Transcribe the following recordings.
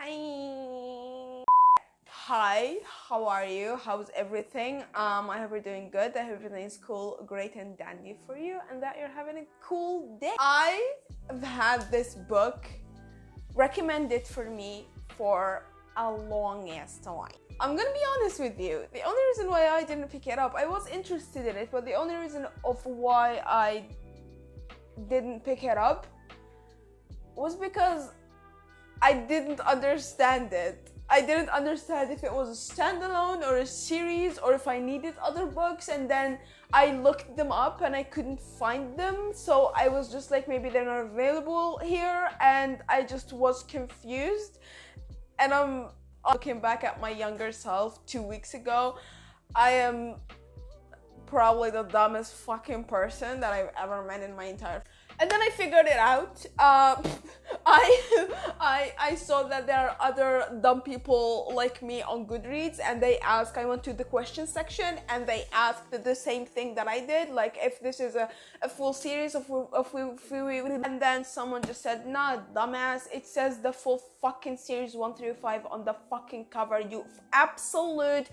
Hi. Hi, how are you? How's everything? I hope you're doing good. I hope everything is cool, great, and dandy for you, and that you're having a cool day. I've had this book recommended for me for a long ass time. I'm gonna be honest with you. The only reason why I didn't pick it up, I was interested in it, but the only reason of why I didn't pick it up was because I didn't understand it. I didn't understand if it was a standalone or a series or if I needed other books, and then I looked them up and I couldn't find them, so I was just like, maybe they're not available here, and I just was confused. And I'm looking back at my younger self 2 weeks ago. I am probably the dumbest fucking person that I've ever met in my entire. And then I figured it out. I saw that there are other dumb people like me on Goodreads, and they ask. I went to the question section and they asked the same thing that I did, like if this is a full series of and then someone just said, nah, dumbass, it says the full fucking series 1 through 5 on the fucking cover, you absolute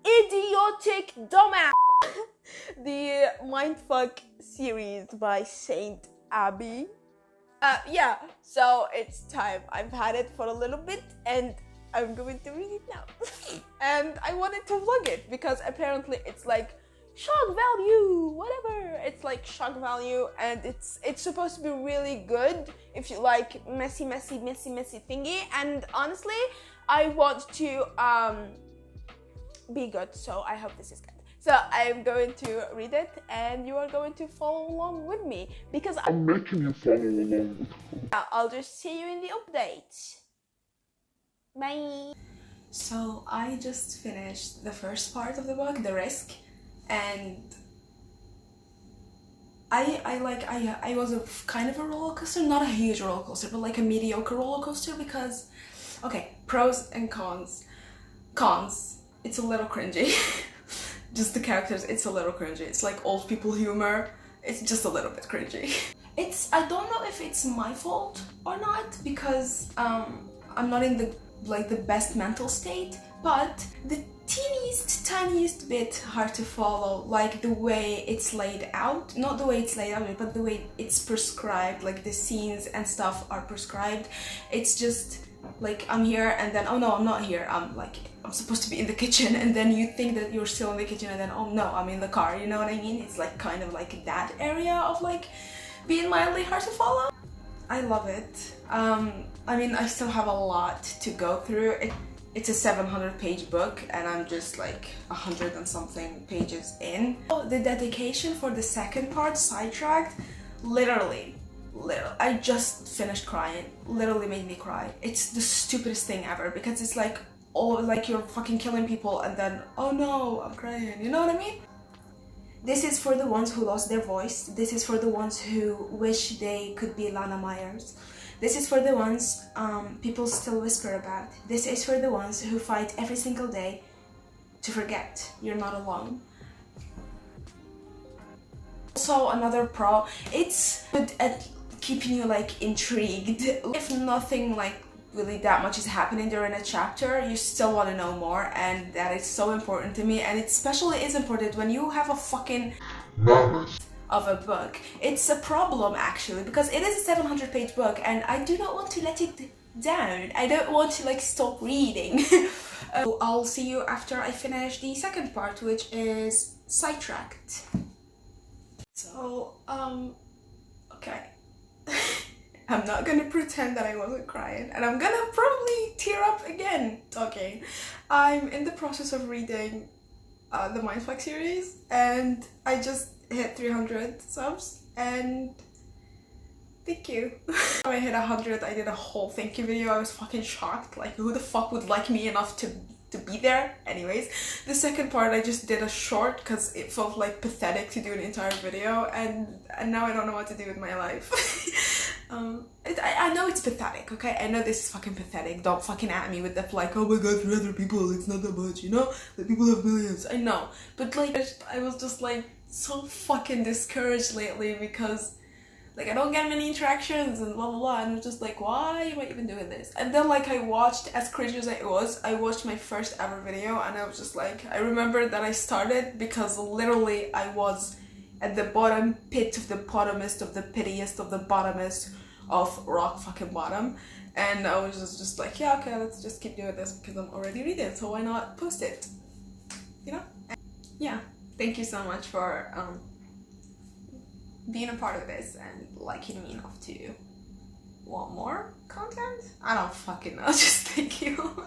idiotic dumbass. The Mindfuck series by Saint Abby. Yeah, so it's time. I've had it for a little bit and I'm going to read it now. And I wanted to vlog it because apparently it's like shock value, whatever. It's like shock value, and it's supposed to be really good if you like messy thingy. And honestly, I want to be good, so I hope this is good. So I'm going to read it and you are going to follow along with me because I'm making you follow along with me. I'll just see you in the update. Bye. So I just finished the first part of the book, The Risk, and I was a kind of a roller coaster, not a huge roller coaster, but like a mediocre roller coaster because, okay, pros and cons. Cons, it's a little cringy. Just the characters, it's a little cringy. It's like old people humor. It's just a little bit cringy. I don't know if it's my fault or not because I'm not in the best mental state, but the tiniest bit hard to follow, like the way it's laid out. Not the way it's laid out, but the way it's prescribed, like the scenes and stuff are prescribed. It's just like I'm here and then, oh no, I'm not here. I'm supposed to be in the kitchen, and then you think that you're still in the kitchen, and then, oh no, I'm in the car, you know what I mean? It's like kind of like that area of like being mildly hard to follow. I love it. I mean, I still have a lot to go through. It's a 700-page book and I'm just like 100 and something pages in. The dedication for the second part, Sidetracked, literally, I just finished crying. Literally made me cry. It's the stupidest thing ever because it's like, oh, like you're fucking killing people and then, oh no, I'm crying, you know what I mean? This is for the ones who lost their voice. This is for the ones who wish they could be Lana Myers. This is for the ones people still whisper about. This is for the ones who fight every single day to forget you're not alone. Also, another pro, it's good at keeping you like intrigued. If nothing like really that much is happening during a chapter, you still want to know more, and that is so important to me. And it especially is important when you have a fucking of a book. It's a problem actually because it is a 700-page book and I do not want to let it down. I don't want to like stop reading. I'll see you after I finish the second part, which is Sidetracked. So okay. I'm not gonna pretend that I wasn't crying, and I'm gonna probably tear up again talking. I'm in the process of reading the Mindfuck series, and I just hit 300 subs, and thank you. When I hit 100, I did a whole thank you video. I was fucking shocked, like who the fuck would like me enough to be there? Anyways, the second part I just did a short because it felt like pathetic to do an entire video, and now I don't know what to do with my life. I know it's pathetic, okay? I know this is fucking pathetic. Don't fucking at me with that like, oh my god, for other people it's not that much, you know? The people have millions. I know, but like I was just like so fucking discouraged lately because Like I don't get many interactions and blah blah blah, and it's just like, why am I even doing this? And then like I watched, as cringy as it was, I watched my first ever video, and I was just like, I remember that I started because literally I was at the bottom pit of the bottomest of the pittiest of the bottomest of rock fucking bottom, and I was just like, yeah, okay, let's just keep doing this because I'm already reading it, so why not post it, you know? And yeah, thank you so much for being a part of this and liking me enough to want more content. I don't fucking know, just thank you.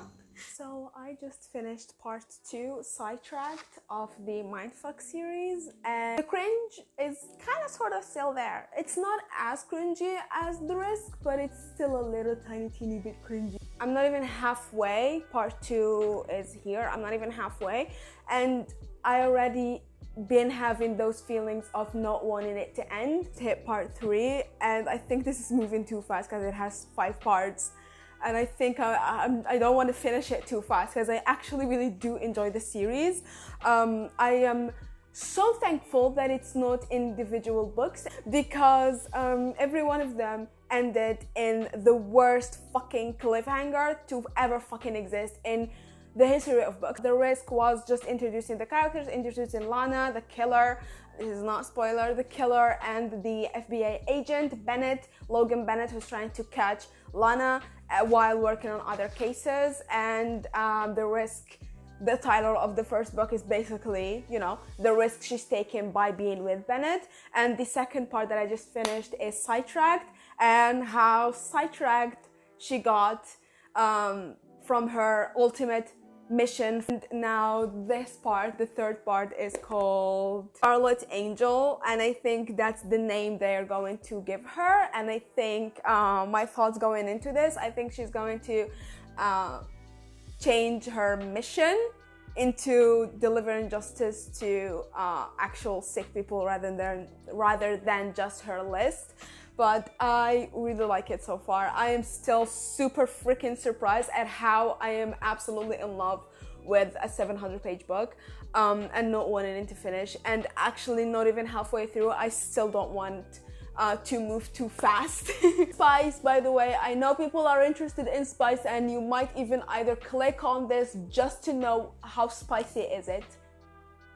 So I just finished part 2, Sidetracked, of the Mindfuck series, and the cringe is kind of sort of still there. It's not as cringy as The Risk, but it's still a little teeny bit cringy. I'm not even halfway. Part 2 is here. I'm not even halfway, and I already been having those feelings of not wanting it to end to hit part 3, and I think this is moving too fast because it has 5 parts, and I think I don't want to finish it too fast because I actually really do enjoy the series. I am so thankful that it's not individual books, because every one of them ended in the worst fucking cliffhanger to ever fucking exist in the history of books. The Risk was just introducing the characters, introducing Lana, the killer, this is not spoiler, the killer, and the FBI agent Bennett, Logan Bennett, who's trying to catch Lana while working on other cases. And The Risk, the title of the first book is basically, you know, the risk she's taken by being with Bennett. And the second part that I just finished is Sidetracked, and how sidetracked she got from her ultimate mission. And now this part, the third part, is called Scarlet Angel, and I think that's the name they're going to give her. And I think my thoughts going into this, I think she's going to change her mission into delivering justice to actual sick people rather than just her list. But I really like it so far. I am still super freaking surprised at how I am absolutely in love with a 700-page book and not wanting it to finish. And actually not even halfway through, I still don't want to move too fast. Spice, by the way, I know people are interested in spice, and you might even either click on this just to know how spicy is it.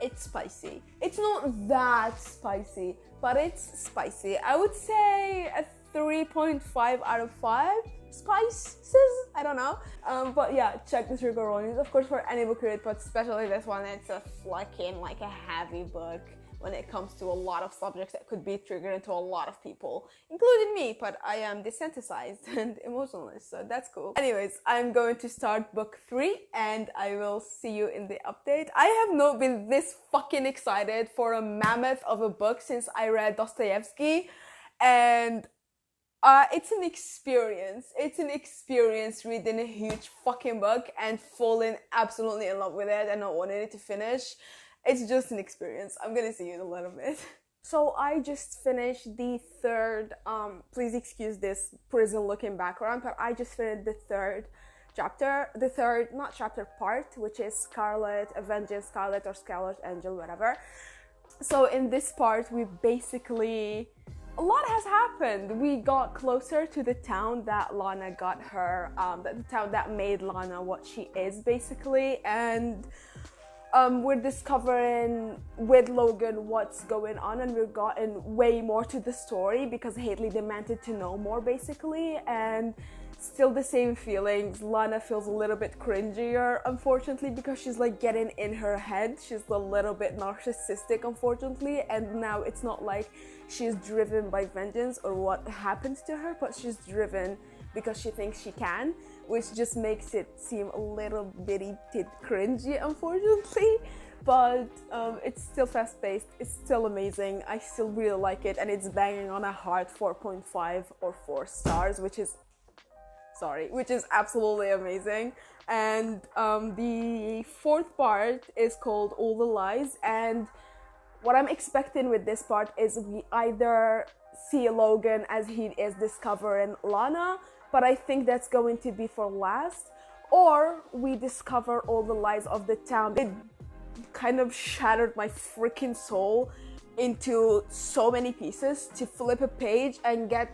It's spicy. It's not that spicy, but it's spicy. I would say a 3.5 out of 5 spices, I don't know. But yeah, check the trigger warnings, of course, for any book you read, but especially this one. It's a fucking like a heavy book when it comes to a lot of subjects that could be triggering to a lot of people, including me, but I am desensitized and emotionless, so that's cool. Anyways, I'm going to start book 3, and I will see you in the update. I have not been this fucking excited for a mammoth of a book since I read Dostoevsky, and it's an experience. It's an experience reading a huge fucking book and falling absolutely in love with it and not wanting it to finish. It's just an experience. I'm gonna see you in a little bit. So I just finished the third, please excuse this prison looking background, but I just finished the third chapter, the third, not chapter, part, which is Scarlet, Avenging Scarlet or Scarlet Angel, whatever. So in this part, we basically, a lot has happened. We got closer to the town that Lana got her, the town that made Lana what she is, basically, and we're discovering with Logan what's going on, and we've gotten way more to the story because Haley demanded to know more, basically, and still the same feelings. Lana feels a little bit cringier, unfortunately, because she's like getting in her head. She's a little bit narcissistic, unfortunately, and now it's not like she's driven by vengeance or what happens to her, but she's driven because she thinks she can, which just makes it seem a little bitty bit cringy, unfortunately. But it's still fast-paced, it's still amazing, I still really like it, and it's banging on a hard 4.5 or 4 stars, which is absolutely amazing. And the fourth part is called All the Lies, and what I'm expecting with this part is we either see Logan as he is discovering Lana, but I think that's going to be for last, or we discover all the lies of the town. It kind of shattered my freaking soul into so many pieces to flip a page and get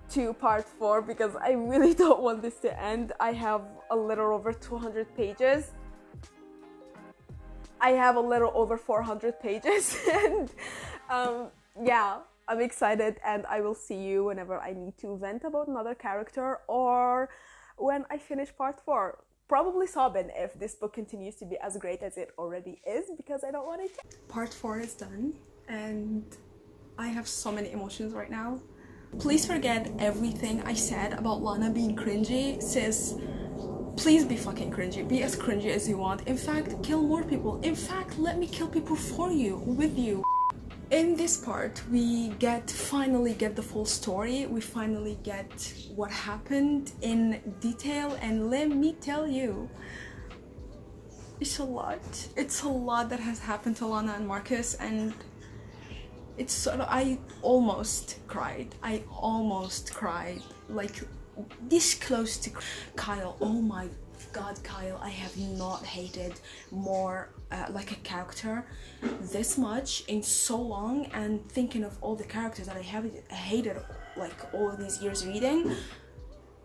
to part 4 because I really don't want this to end. I have a little over 200 pages. I have a little over 400 pages and yeah, I'm excited, and I will see you whenever I need to vent about another character or when I finish part 4. Probably sobbing if this book continues to be as great as it already is, because I don't want it to. Part 4 is done and I have so many emotions right now. Please forget everything I said about Lana being cringy. Sis, please be fucking cringy. Be as cringy as you want. In fact, kill more people. In fact, let me kill people for you, with you. In this part, we finally get the full story. We finally get what happened in detail, and let me tell you, it's a lot. It's a lot that has happened to Lana and Marcus, and it's sort of, I almost cried, like this close to Kyle. Oh my god, Kyle, I have not hated more like a character this much in so long, and thinking of all the characters that I hated like all of these years reading,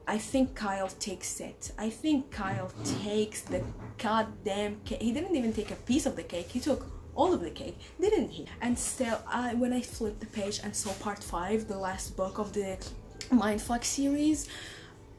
I think Kyle takes it. I think Kyle takes the goddamn cake. He didn't even take a piece of the cake, he took all of the cake, didn't he? And still, when I flipped the page and saw part 5, the last book of the MindF series,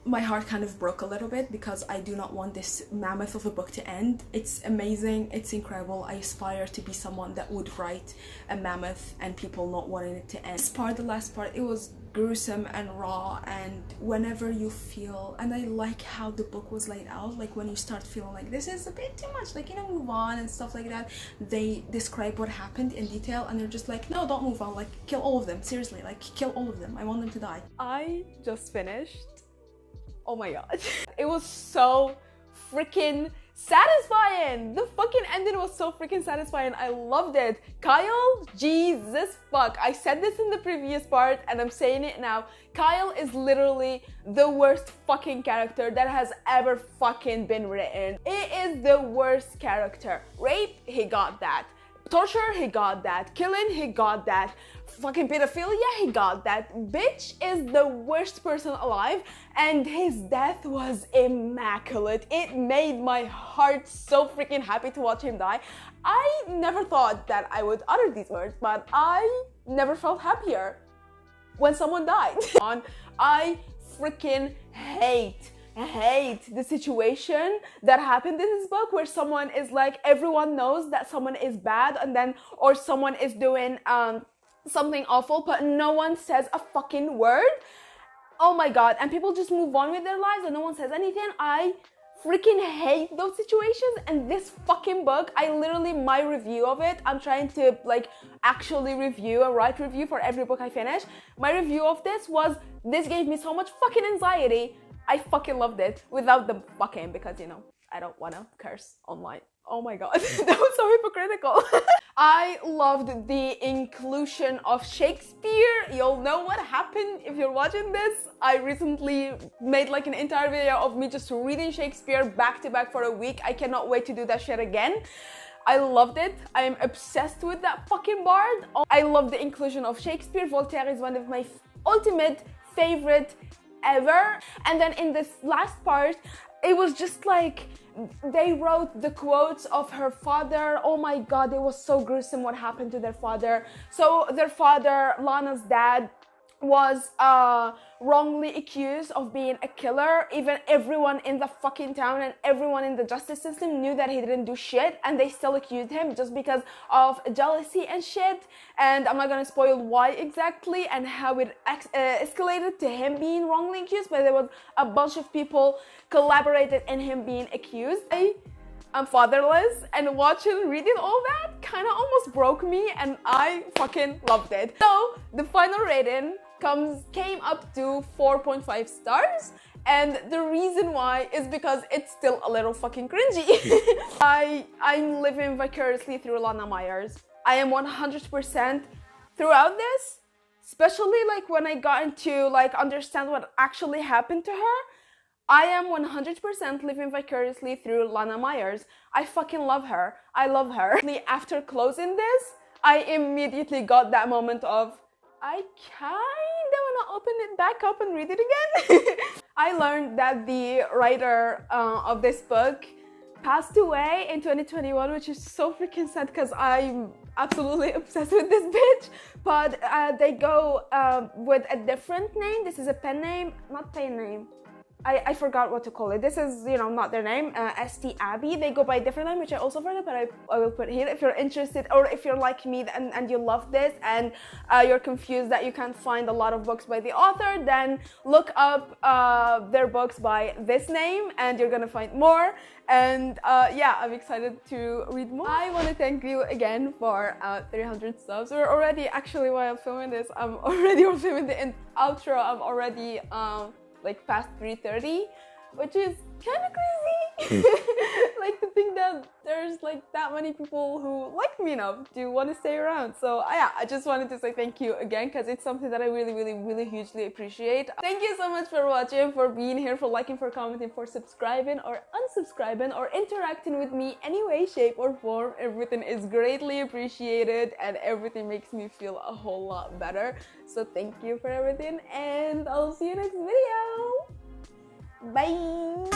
my heart kind of broke a little bit because I do not want this mammoth of a book to end. It's amazing, it's incredible. I aspire to be someone that would write a mammoth and people not wanting it to end. This part, the last part, it was gruesome and raw, and whenever you feel, and I like how the book was laid out, like when you start feeling like this is a bit too much, like, you know, move on and stuff like that, they describe what happened in detail, and they're just like, no, don't move on, like kill all of them, seriously, like kill all of them, I want them to die. I just finished. Oh my god. It was so freaking satisfying. The fucking ending was so freaking satisfying. I loved it. Kyle, Jesus fuck. I said this in the previous part and I'm saying it now. Kyle is literally the worst fucking character that has ever fucking been written. It is the worst character. Rape, he got that. Torture, he got that. Killing, he got that. Fucking pedophilia, he got that. Bitch is the worst person alive, and his death was immaculate. It made my heart so freaking happy to watch him die. I never thought that I would utter these words, but I never felt happier when someone died. I freaking hate the situation that happened in this book where someone is like, everyone knows that someone is bad, and then, or someone is doing something awful, but no one says a fucking word. Oh my god, and people just move on with their lives and no one says anything. I freaking hate those situations, and this fucking book, I literally, my review of it, I'm trying to like actually review a right review for every book I finish. My review of this was, this gave me so much fucking anxiety. I fucking loved it, without the fucking, because, you know, I don't want to curse online. Oh my god, that was so hypocritical. I loved the inclusion of Shakespeare. You'll know what happened if you're watching this. I recently made like an entire video of me just reading Shakespeare back to back for a week. I cannot wait to do that shit again. I loved it. I am obsessed with that fucking bard. I love the inclusion of Shakespeare. Voltaire is one of my ultimate favorite ever. And then in this last part, it was just like they wrote the quotes of her father. Oh my god, it was so gruesome what happened to their father. So their father, Lana's dad, was wrongly accused of being a killer. Even everyone in the fucking town and everyone in the justice system knew that he didn't do shit, and they still accused him just because of jealousy and shit. And I'm not gonna spoil why exactly and how it escalated to him being wrongly accused, but there was a bunch of people collaborated in him being accused. I'm fatherless, and reading all that kind of almost broke me, and I fucking loved it. So the final rating came up to 4.5 stars, and the reason why is because it's still a little fucking cringy. I'm living vicariously through Lana Myers. I am 100% throughout this, especially like when I got into like understand what actually happened to her. I am 100% living vicariously through Lana Myers. I fucking love her. I love her. After closing this, I immediately got that moment of, I kinda wanna open it back up and read it again. I learned that the writer of this book passed away in 2021, which is so freaking sad because I'm absolutely obsessed with this bitch. But they go with a different name. This is a pen name, not pen name. I forgot what to call it. This is, you know, not their name. St. Abby. They go by a different name, which I also forgot, but I will put here. If you're interested, or if you're like me and you love this and you're confused that you can't find a lot of books by the author, then look up their books by this name and you're gonna find more. And yeah, I'm excited to read more. I want to thank you again for 300 subs. We're already, actually, while I'm filming this, I'm already filming the outro. I'm already like past 330, which is kind of crazy. Like to think that there's like that many people who like me enough to want to stay around. So yeah, I just wanted to say thank you again because it's something that I really hugely appreciate. Thank you so much for watching, for being here, for liking, for commenting, for subscribing or unsubscribing or interacting with me any way, shape or form. Everything is greatly appreciated and everything makes me feel a whole lot better. So thank you for everything and I'll see you next video. Bye.